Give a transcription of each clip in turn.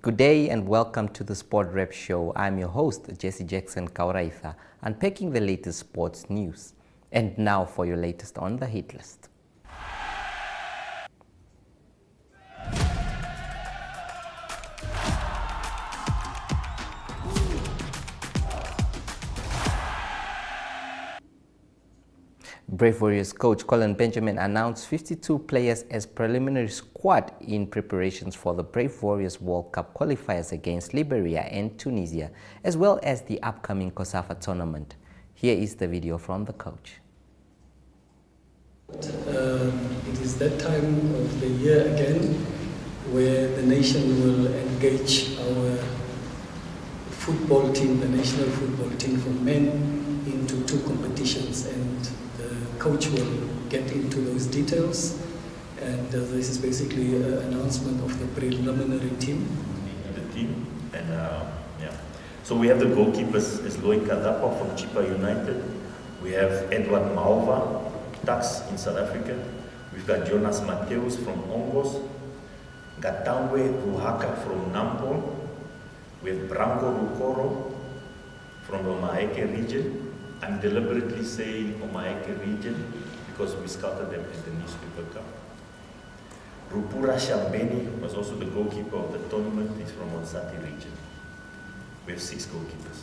Good day and welcome to the Sport Rep Show. I'm your host, Jesse Jackson Kauraitha, unpacking the latest sports news. And now for your latest on the hit list. Brave Warriors coach Colin Benjamin announced 52 players as preliminary squad in preparations for the Brave Warriors World Cup qualifiers against Liberia and Tunisia, as well as the upcoming COSAFA tournament. Here is the video from the coach. It is that time of the year again where the nation will engage our football team, the national football team for men, into two competitions, and the coach will get into those details. And this is basically an announcement of the preliminary team. So we have the goalkeepers as Loy Kadapa from Chipa United. We have Edward Malva, Tax in South Africa. We've got Jonas Mateus from Ongos. Gatangwe Ruhaka from Nampo. We have Branko Rukoro from the Omaheke region. I'm deliberately saying Omaheke region because we scouted them at the Newspaper Cup. Rupura Shambeni was also the goalkeeper of the tournament. He's from Onsati region. We have 6 goalkeepers.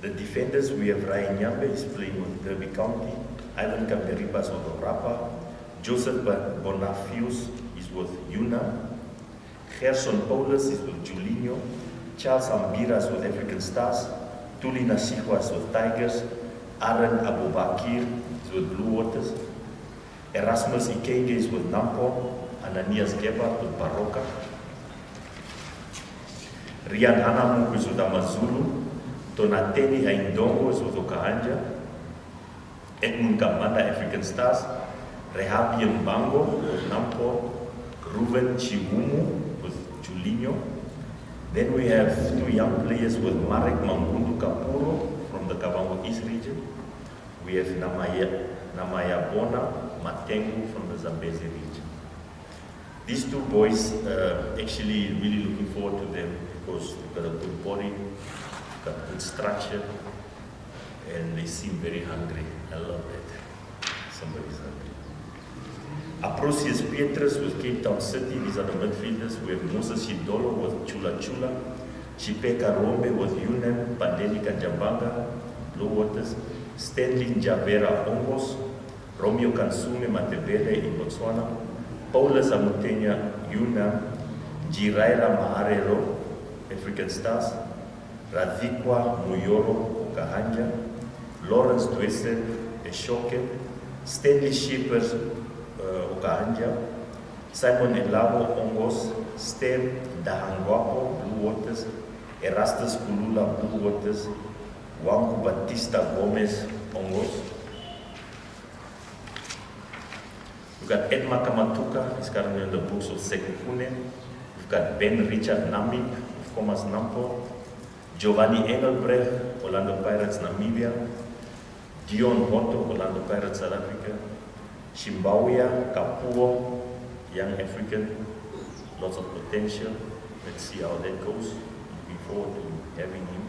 The defenders, we have Ryan Nyambe, he's playing with Derby County. Ivan Kameripas of Rapa. Joseph Bonafius is with Yuna. Gerson Paulus is with Julinho. Charles Ambiras with African Stars. Tuli Nasihwas with Tigers. Aaron Abubakir is with Blue Waters. Erasmus Ikenge is with Nampo. Ananias Gebhardt with Baroka. Rian Hanamuk is with Amazulu. Donateni Haindongo is with Okahanja. Edmund Kamanda, African Stars. Rehabi Mbango with Nampo. Ruben Chihumu with Julinho. Then we have 2 young players with Marek Mangundu Kapuro from the Kavango East region. We have Namaya Bona Matengu from the Zambezi region. These 2 boys, actually really looking forward to them because they've got a good body, they've got good structure, and they seem very hungry. I love that. Somebody's hungry. Aprosius Pietrus with Cape Town City, these are the midfielders. We have Moses Hidolo with Chula Chula, Chipeka Rombe with Yunan, Pandenika Jambanga, Blue Waters, Stanley Njavera Ongos, Romeo Kansume Matebele in Botswana, Paula Zamutenya Yunan, Jiraira Maharero, African Stars, Radhikwa Muyoro Okahanja, Lawrence Dwese Eshoke, Stanley Shippers Okahanja, Simon Elabo Ongos, Stem Dahangwapo Blue Waters, Erastus Kulula Blue Waters, Wangu Batista Gomez Ongos. We've got Edma Kamatuka, he's currently in the books of Sekukune. We've got Ben Richard Nami of Comas Nampo, Giovanni Engelbrecht, Orlando Pirates Namibia, Dion Hoto, Orlando Pirates South Africa, Shimbawia Kapuo, young African, lots of potential. Let's see how that goes. Looking forward to having him.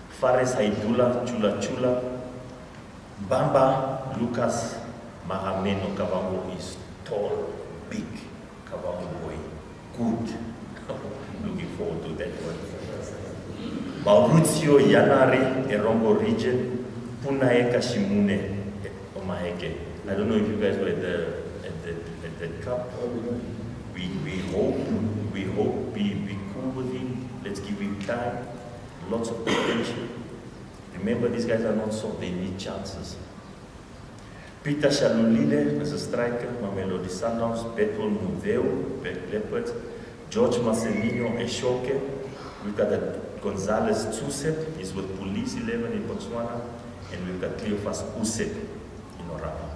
Fares Haidula Chula Chula, Bamba Lucas Mahameno Kavango is tall, big Kavango boy, good. Looking forward to that one. Mauricio Yanari, Erongo region, Punaeka Shimune, Omaheke. I don't know if you guys were at the cup. We hope be cool with him. Let's give him time. Lots of potential. Remember, these guys are not soft, they need chances. Peter Shalulile is a striker, Mamelodi Sundowns, Betwell Mudeu, Black Leopards, George Marcelino Eshoke. We've got Gonzalez Tsusep, he's with Police 11 in Botswana, and we've got Cleophas Usep in Orapa.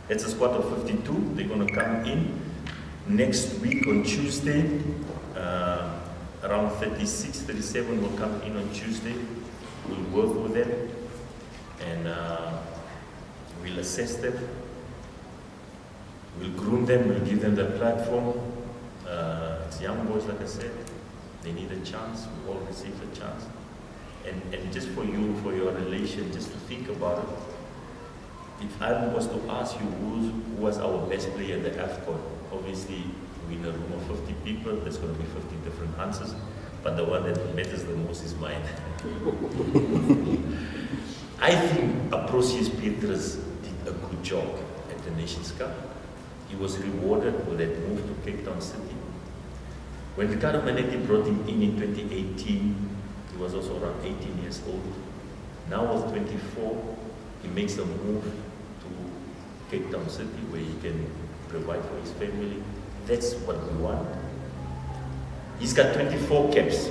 It's a squad of 52. They're going to come in next week on Tuesday. Around 36, 37 will come in on Tuesday. We'll work with them and we'll assess them. We'll groom them, we'll give them the platform. it's young boys, like I said, they need a chance. We all receive a chance. And just for you, for your relation, just to think about it, if I was to ask you who was our best player at the AFCON, obviously we're in a room of 50 people, there's going to be 50 different answers, but the one that matters the most is mine. I think Ambrosius Petrus did a good job at the Nations Cup. He was rewarded with that move to Cape Town City. When Ricardo Manetti brought him in 2018, he was also around 18 years old. Now with 24, he makes a move to Cape Town City where he can provide for his family. That's what we want. He's got 24 caps.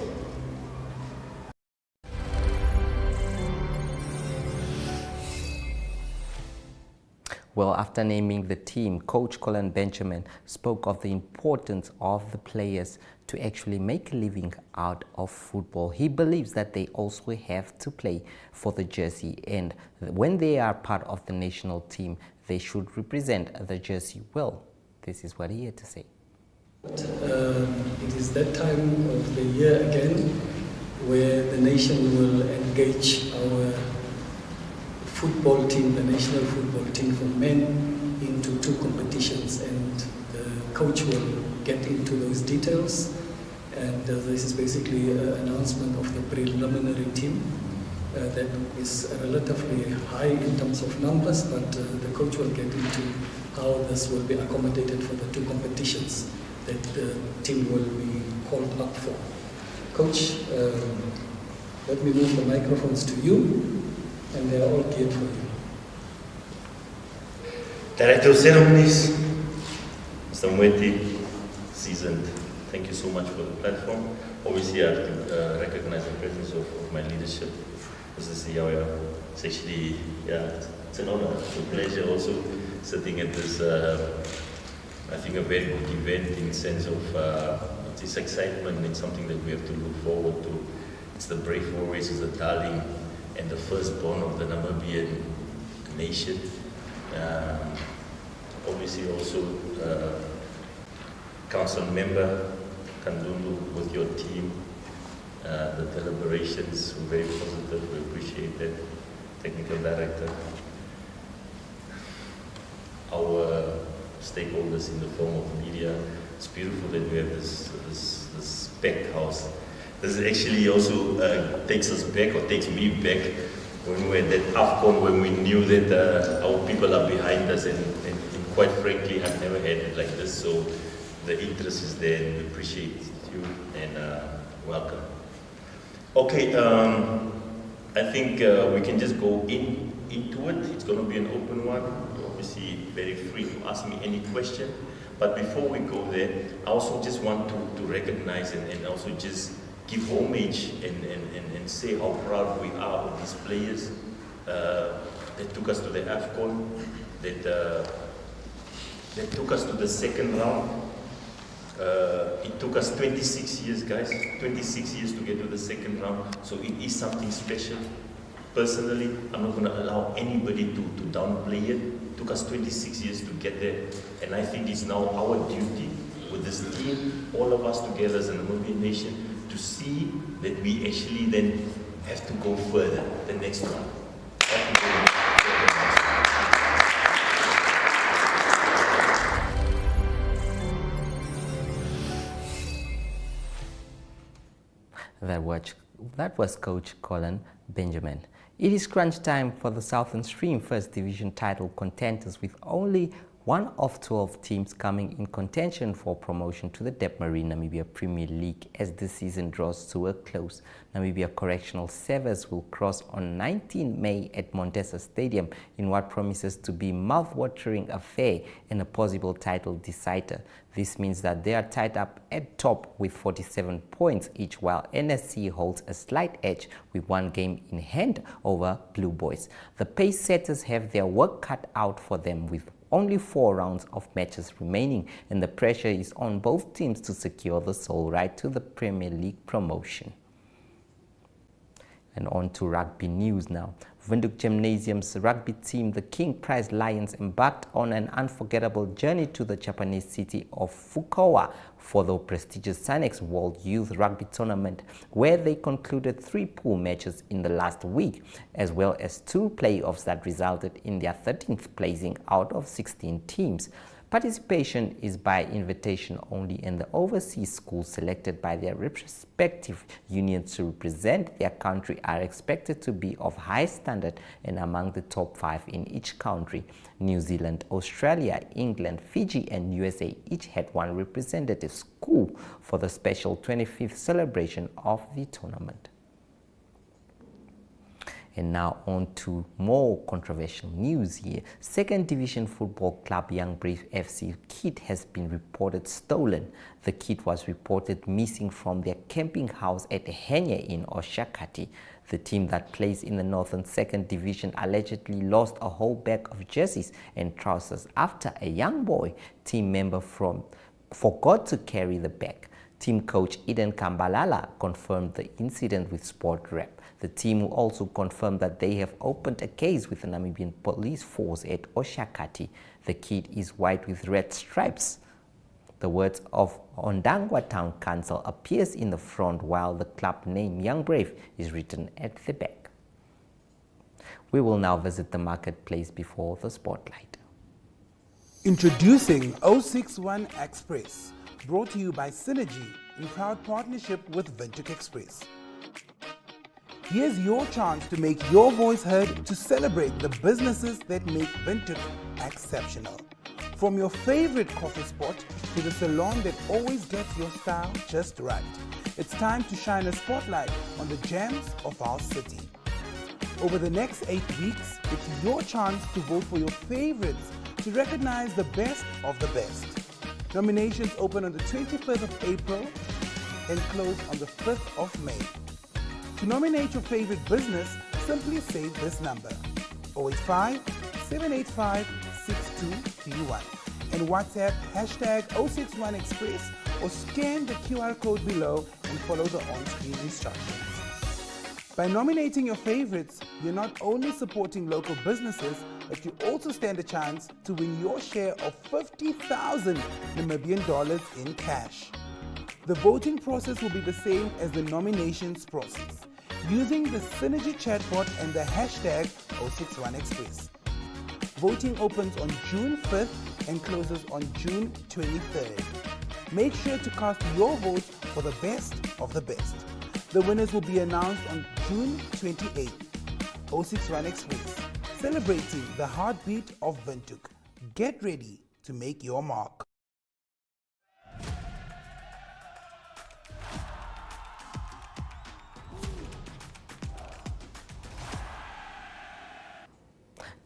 Well, after naming the team, Coach Colin Benjamin spoke of the importance of the players to actually make a living out of football. He believes that they also have to play for the jersey, and when they are part of the national team, they should represent the jersey well. This is what he had to say. It is that time of the year again where the nation will engage our football team, the national football team for men, into 2 competitions, and the coach will get into those details. And this is basically an announcement of the preliminary team that is relatively high in terms of numbers, but the coach will get into how this will be accommodated for the 2 competitions that the team will be called up for. Coach, let me move the microphones to you. And they are all geared for you. Director of Ceremonies, Mr. Mweti, seasoned, thank you so much for the platform. Obviously, I have to recognize the presence of my leadership. This is it's actually, it's an honor, it's a pleasure also sitting at this, I think a very good event in the sense of this excitement. It's something that we have to look forward to. It's the Brave Warriors, it's the darling and the firstborn of the Namibian nation. Obviously also council member Kandundu with your team. The deliberations were very positive, we appreciate that. Technical director. Our stakeholders in the form of media. It's beautiful that we have this packed house. This actually also takes us back, or takes me back, when we were at that AFCON, when we knew that our people are behind us, and quite frankly, I've never had it like this, so the interest is there, and we appreciate you, and welcome. Okay, I think we can just go into it. It's going to be an open one. You're obviously very free to ask me any question, but before we go there, I also just want to recognize and also just give homage and say how proud we are of these players that took us to the AFCON, that took us to the second round. It took us 26 years, guys, 26 years to get to the second round, so it is something special. Personally, I'm not going to allow anybody to downplay it. It took us 26 years to get there, and I think it's now our duty with this team, all of us together as a Namibian nation, to see that we actually then have to go further, the next one. That was Coach Colin Benjamin. It is crunch time for the Southern Stream First Division title contenders, with only one of 12 teams coming in contention for promotion to the Debmarine Namibia Premier League as the season draws to a close. Namibia Correctional Service will cross on 19 May at Montesa Stadium in what promises to be mouth-watering affair and a possible title decider. This means that they are tied up at top with 47 points each, while NSC holds a slight edge with 1 game in hand over Blue Boys. The pace setters have their work cut out for them with only 4 rounds of matches remaining, and the pressure is on both teams to secure the sole right to the Premier League promotion. And on to rugby news now. Windhoek Gymnasium's rugby team, the King Prize Lions, embarked on an unforgettable journey to the Japanese city of Fukuoka for the prestigious Sanex World Youth Rugby Tournament, where they concluded 3 pool matches in the last week, as well as 2 playoffs that resulted in their 13th placing out of 16 teams. Participation is by invitation only, and the overseas schools selected by their respective unions to represent their country are expected to be of high standard and among the top 5 in each country. New Zealand, Australia, England, Fiji and USA each had 1 representative school for the special 25th celebration of the tournament. And now on to more controversial news here. Second Division Football Club Young Brave FC kit has been reported stolen. The kit was reported missing from their camping house at Henye in Oshakati. The team that plays in the Northern Second Division allegedly lost a whole bag of jerseys and trousers after a young boy team member forgot to carry the bag. Team coach Eden Kambalala confirmed the incident with Sport Rep. The team also confirmed that they have opened a case with the Namibian police force at Oshakati. The kit is white with red stripes. The words of Ondangwa Town Council appears in the front, while the club name Young Brave is written at the back. We will now visit the marketplace before the spotlight. Introducing 061 Express, brought to you by Synergy in proud partnership with Windhoek Express. Here's your chance to make your voice heard to celebrate the businesses that make Windhoek exceptional. From your favorite coffee spot to the salon that always gets your style just right. It's time to shine a spotlight on the gems of our city. Over the next 8 weeks, it's your chance to vote for your favorites to recognize the best of the best. Nominations open on the 25th of April and close on the 5th of May. To nominate your favorite business, simply save this number, 085-785-6231, and WhatsApp #061Express or scan the QR code below and follow the on-screen instructions. By nominating your favorites, you're not only supporting local businesses, but you also stand a chance to win your share of 50,000 Namibian dollars in cash. The voting process will be the same as the nominations process, using the Synergy chatbot and the #061Express. Voting opens on June 5th and closes on June 23rd. Make sure to cast your vote for the best of the best. The winners will be announced on June 28th. 061Express, celebrating the heartbeat of Windhoek. Get ready to make your mark.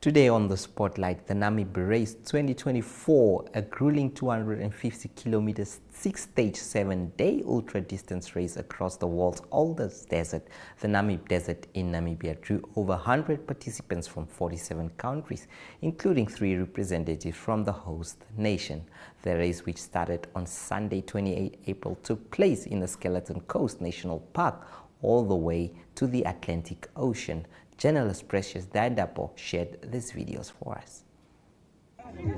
Today on the Spotlight, the Namib Race 2024, a grueling 250 kilometers, 6-stage, 7-day ultra-distance race across the world's oldest desert, the Namib Desert in Namibia, drew over 100 participants from 47 countries, including 3 representatives from the host nation. The race, which started on Sunday, 28 April, took place in the Skeleton Coast National Park, all the way to the Atlantic Ocean. Journalist Precious Dandapo shared these videos for us.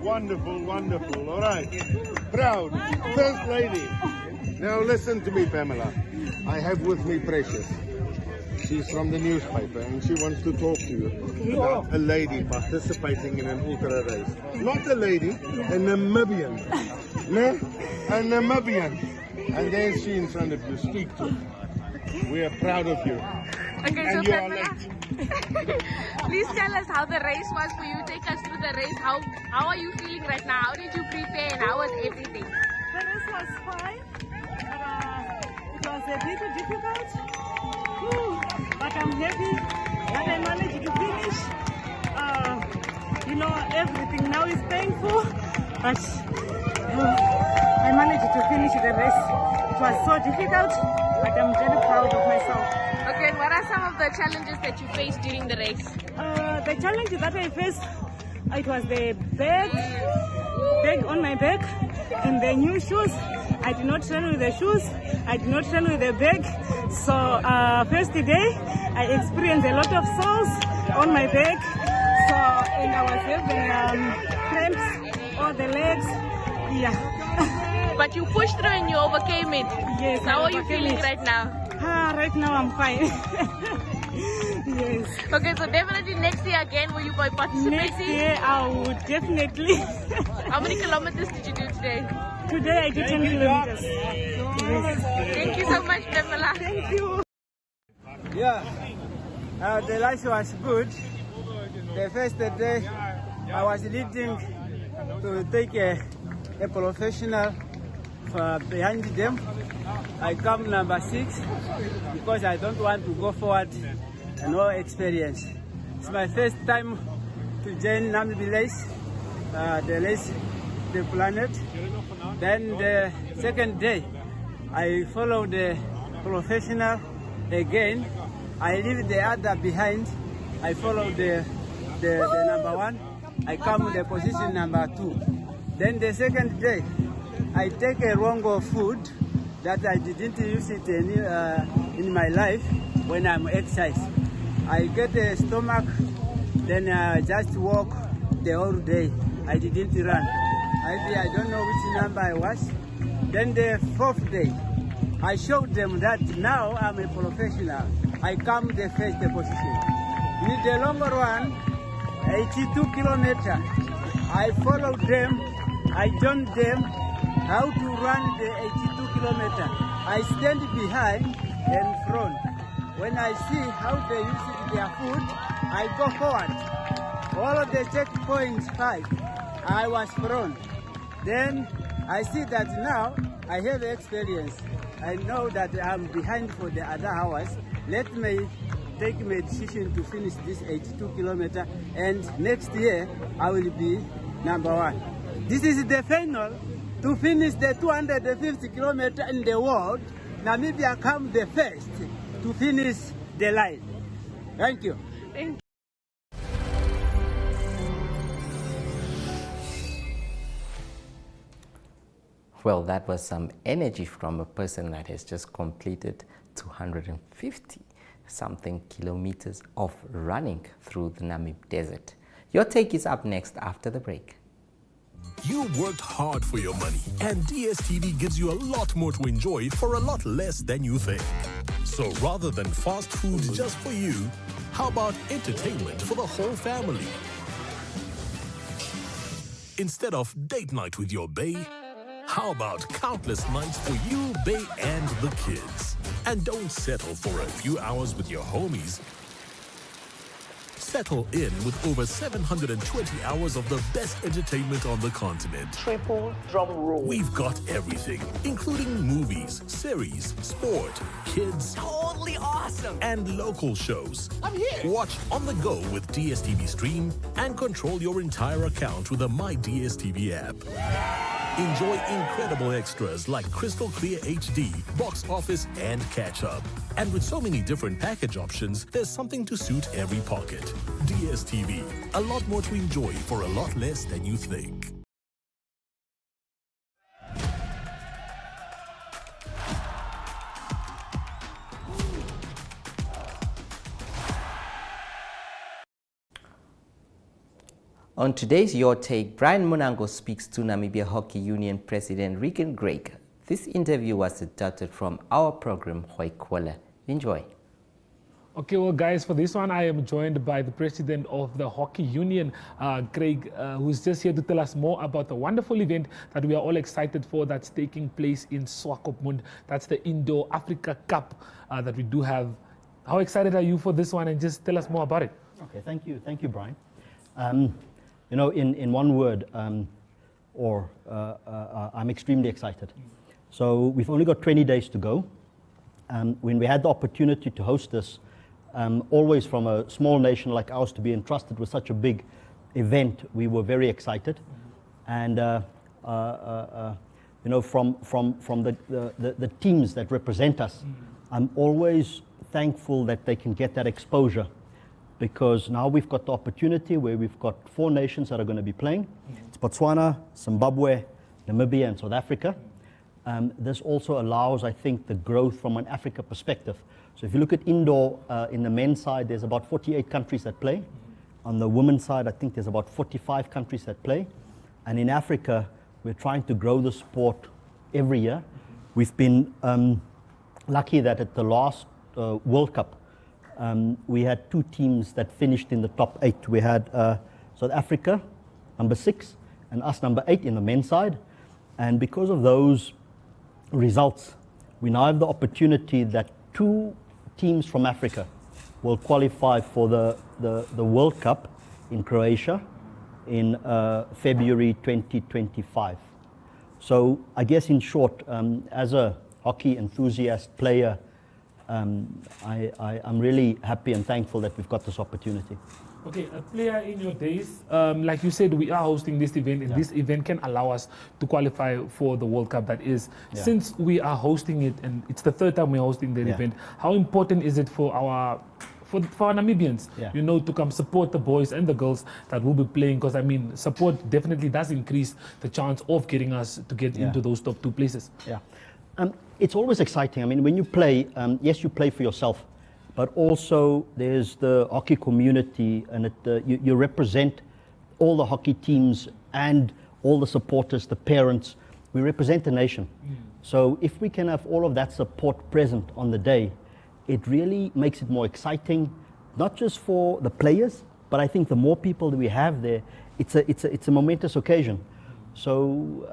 Wonderful, wonderful. All right. Proud. First lady. Now listen to me, Pamela. I have with me Precious. She's from the newspaper and she wants to talk to you about a lady participating in an ultra race. Not a lady, a Namibian. No? A Namibian. And there's she in front of you. Speak to her. We are proud of you. Okay, and so you are Pamela, late. please tell us how the race was for you. Take us through the race. How are you feeling right now? How did you prepare and how was everything? The race was fine. It was a bit difficult, but I'm happy that I managed to finish. Everything now is painful, but I managed to finish the race. It was so difficult, but I'm very proud of myself. Okay, and what are some of the challenges that you faced during the race? The challenge that I faced, it was the bag on my back and the new shoes. I did not train with the shoes. I did not train with the bag. So first day, I experienced a lot of sores on my back. So, and I was having cramps on the legs. Yeah. But you pushed through and you overcame it. Yes. How I are you overcame feeling it. right now? Right now I'm fine. Yes. Okay, so definitely next year again, will you be participating? Next year I would definitely. How many kilometers did you do today? Today I did 10 kilometers. Yes. Thank you so much, Pamela. Thank you. Yeah, the race was good. The first day I was leading to take a professional behind them. I come number 6 because I don't want to go forward and no experience. It's my first time to join Namibia race, the race, the planet. Then the second day, I follow the professional again. I leave the other behind. I follow the number 1. I come the position number 2. Then the second day, I take a wrong of food that I didn't use it in my life when I'm exercise. I get a stomach, then I just walk the whole day. I didn't run. I don't know which number I was. Then the 4th day, I showed them that now I'm a professional. I come the first position. In the longer one, 82 kilometers, I followed them, I joined them, how to run the 82 kilometers. I stand behind and front. When I see how they use their food, I go forward. All of the checkpoints 5, I was front. Then I see that now I have experience. I know that I'm behind for the other hours. Let me take my decision to finish this 82 kilometers, and next year I will be number 1. This is the final to finish the 250 kilometers in the world. Namibia come the first to finish the line. Thank you. Thank you. Well, that was some energy from a person that has just completed 250 something kilometers of running through the Namib Desert. Your take is up next after the break. You worked hard for your money, and DSTV gives you a lot more to enjoy for a lot less than you think. So rather than fast food just for you, how about entertainment for the whole family? Instead of date night with your bae, how about countless nights for you, bae, and the kids? And don't settle for a few hours with your homies. Settle in with over 720 hours of the best entertainment on the continent. Triple drum roll. We've got everything, including movies, series, sport, kids, Totally awesome. and local shows. I'm here. Watch on the go with DSTV Stream and control your entire account with the My DSTV app. Enjoy incredible extras like crystal clear HD, box office, and catch up. And with so many different package options, there's something to suit every pocket. DSTV, a lot more to enjoy for a lot less than you think. On today's Your Take, Brian Munango speaks to Namibia Hockey Union President Regan Greig. This interview was adapted from our program, Hoikwala. Enjoy. Okay, well, guys, for this one, I am joined by the president of the Hockey Union, Greig, who's just here to tell us more about the wonderful event that we are all excited for that's taking place in Swakopmund. That's the Indo Africa Cup that we do have. How excited are you for this one? And just tell us more about it. Okay, thank you. Thank you, Brian. You know, in one word, I'm extremely excited. So we've only got 20 days to go. When we had the opportunity to host this, always from a small nation like ours to be entrusted with such a big event, we were very excited. And you know, from the teams that represent us, I'm always thankful that they can get that exposure, because now we've got the opportunity where we've got 4 nations that are going to be playing. It's Botswana, Zimbabwe, Namibia, and South Africa. This also allows, I think, the growth from an Africa perspective. So if you look at indoor, in the men's side, there's about 48 countries that play. On the women's side, I think there's about 45 countries that play. And in Africa, we're trying to grow the sport every year. We've been lucky that at the last World Cup, we had 2 teams that finished in the top 8. We had South Africa, number 6, and us, number 8 in the men's side. And because of those results, we now have the opportunity that 2 teams from Africa will qualify for the World Cup in Croatia in February 2025. So I guess in short, as a hockey enthusiast player, I'm really happy and thankful that we've got this opportunity. Okay, a player in your days, like you said, we are hosting this event, and this event can allow us to qualify for the World Cup. That is, since we are hosting it, and it's the 3rd time we're hosting the event, how important is it for our Namibians, you know, to come support the boys and the girls that will be playing? Because I mean, support definitely does increase the chance of getting us to get into those top 2 places. Yeah, it's always exciting. I mean, when you play, yes, you play for yourself, but also there's the hockey community, and you represent all the hockey teams and all the supporters, the parents. We represent the nation. So if we can have all of that support present on the day, it really makes it more exciting, not just for the players, but I think the more people that we have there, it's a momentous occasion. So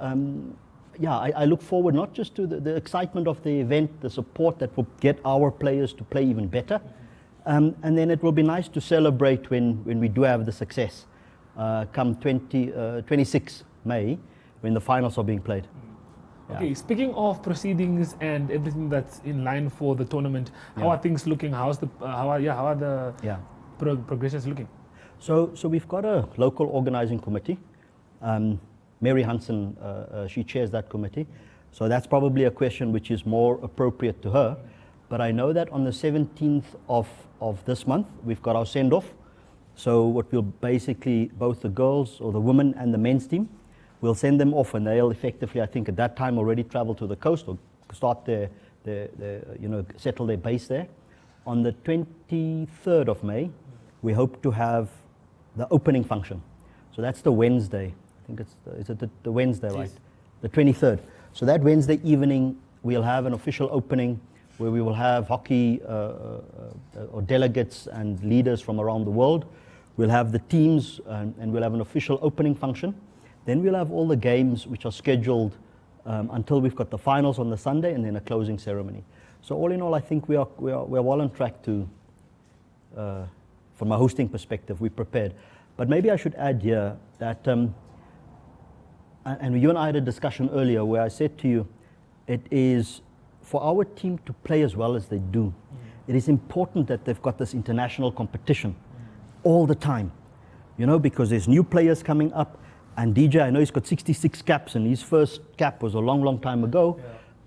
I look forward not just to the excitement of the event, the support that will get our players to play even better, and then it will be nice to celebrate when we do have the success come 26 May, when the finals are being played. Okay, speaking of proceedings and everything that's in line for the tournament, how are things looking? How are the progressions looking? So we've got a local organizing committee. Mary Hansen, she chairs that committee. So that's probably a question which is more appropriate to her. But I know that on the 17th of this month, we've got our send-off. So what we'll basically, both the girls or the women and the men's team, we'll send them off, and they'll effectively, I think at that time, already travel to the coast or start settle their base there. On the 23rd of May, we hope to have the opening function. So that's the Wednesday. I think is it the Wednesday, right? The 23rd. So that Wednesday evening, we'll have an official opening where we will have hockey or delegates and leaders from around the world. We'll have the teams, and we'll have an official opening function. Then we'll have all the games which are scheduled until we've got the finals on the Sunday, and then a closing ceremony. So all in all, I think we're well on track to, from a hosting perspective, we're prepared. But maybe I should add here that, and you and I had a discussion earlier where I said to you, it is for our team to play as well as they do. It is important that they've got this international competition all the time, you know, because there's new players coming up. And DJ, I know he's got 66 caps, and his first cap was a long, long time ago.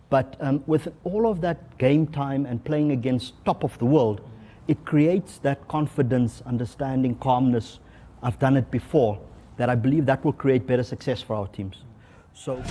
But with all of that game time and playing against top of the world, it creates that confidence, understanding, calmness. I've done it before, that I believe that will create better success for our teams. So.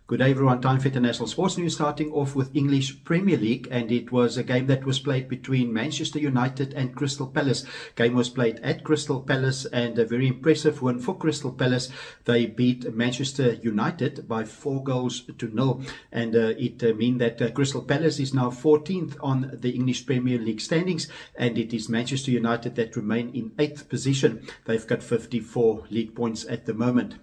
Good day everyone, time for International Sports News, starting off with English Premier League, and it was a game that was played between Manchester United and Crystal Palace. Game was played at Crystal Palace, and a very impressive win for Crystal Palace. They beat Manchester United by 4-0, and it means that Crystal Palace is now 14th on the English Premier League standings, and it is Manchester United that remain in 8th position. They've got 54 league points at the moment.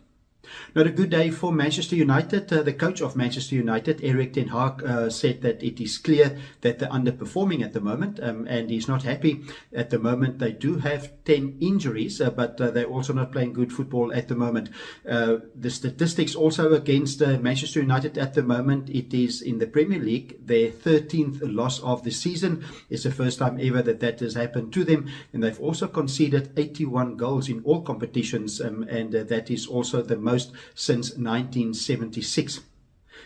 Not a good day for Manchester United. The coach of Manchester United, Erik ten Hag, said that it is clear that they're underperforming at the moment, and he's not happy at the moment. They do have 10 injuries, but they're also not playing good football at the moment. The statistics also against Manchester United at the moment, it is in the Premier League, their 13th loss of the season. It's the first time ever that has happened to them, and they've also conceded 81 goals in all competitions, and that is also the most since 1976.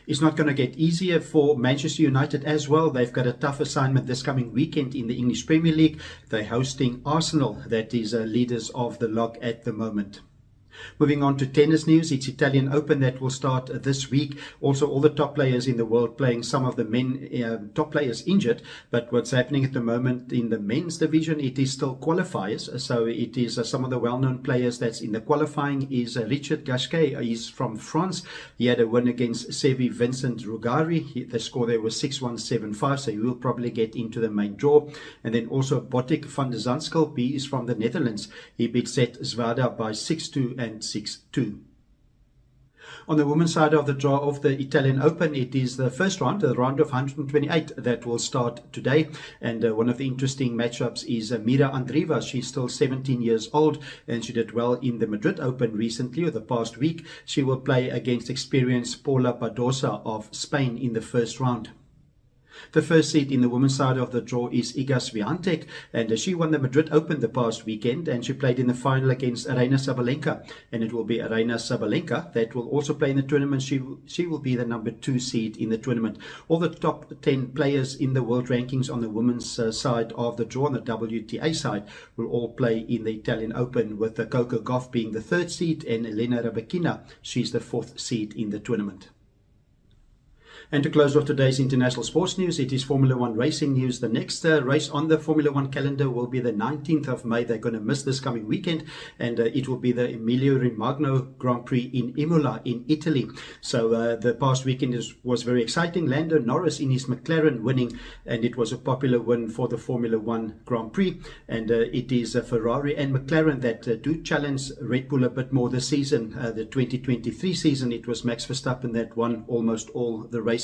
It's not going to get easier for Manchester United as well. They've got a tough assignment this coming weekend in the English Premier League. They're hosting Arsenal, that is leaders of the log at the moment. Moving on to tennis news, it's Italian Open that will start this week. Also, all the top players in the world playing, some of the men, top players injured. But what's happening at the moment in the men's division, it is still qualifiers. So it is some of the well-known players that's in the qualifying is Richard Gasquet. He's from France. He had a win against Sevi Vincent Rugari. The score there was 6-1, 7-5. So he will probably get into the main draw. And then also Botic van der Zandschulp. He is from the Netherlands. He beat Zet Zwada by 6-2 and 6-2. On the women's side of the draw of the Italian Open, it is the first round, the round of 128 that will start today. And one of the interesting matchups is Mira Andreeva. She's still 17 years old and she did well in the Madrid Open recently, or the past week. She will play against experienced Paula Badosa of Spain in the first round. The first seed in the women's side of the draw is Iga Swiatek, and she won the Madrid Open the past weekend, and she played in the final against Aryna Sabalenka, and it will be Aryna Sabalenka that will also play in the tournament. She will be the number 2 seed in the tournament. All the top 10 players in the world rankings on the women's side of the draw, on the WTA side, will all play in the Italian Open, with Coco Gauff being the 3rd seed and Elena Rybakina, she's the 4th seed in the tournament. And to close off today's international sports news, it is Formula 1 racing news. The next race on the Formula 1 calendar will be the 19th of May. They're going to miss this coming weekend, and it will be the Emilio Romagna Grand Prix in Imola in Italy. So the past weekend was very exciting. Lando Norris in his McLaren winning, and it was a popular win for the Formula 1 Grand Prix. And it is Ferrari and McLaren that do challenge Red Bull a bit more this season. The 2023 season, it was Max Verstappen that won almost all the races.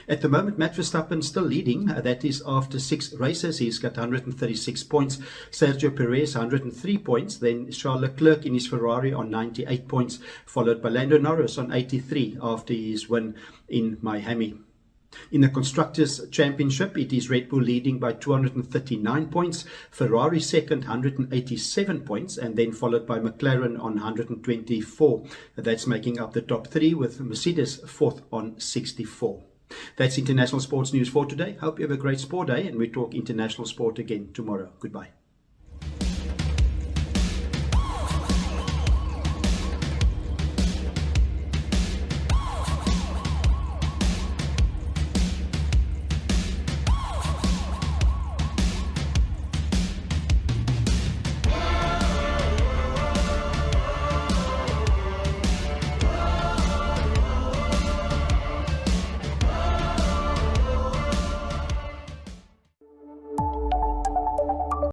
At the moment, Max Verstappen still leading. That is after 6 races. He's got 136 points. Sergio Perez, 103 points. Then Charles Leclerc in his Ferrari on 98 points, followed by Lando Norris on 83 after his win in Miami. In the Constructors' Championship, it is Red Bull leading by 239 points, Ferrari second, 187 points, and then followed by McLaren on 124. That's making up the top 3, with Mercedes 4th on 64. That's international sports news for today. Hope you have a great sport day, and we talk international sport again tomorrow. Goodbye.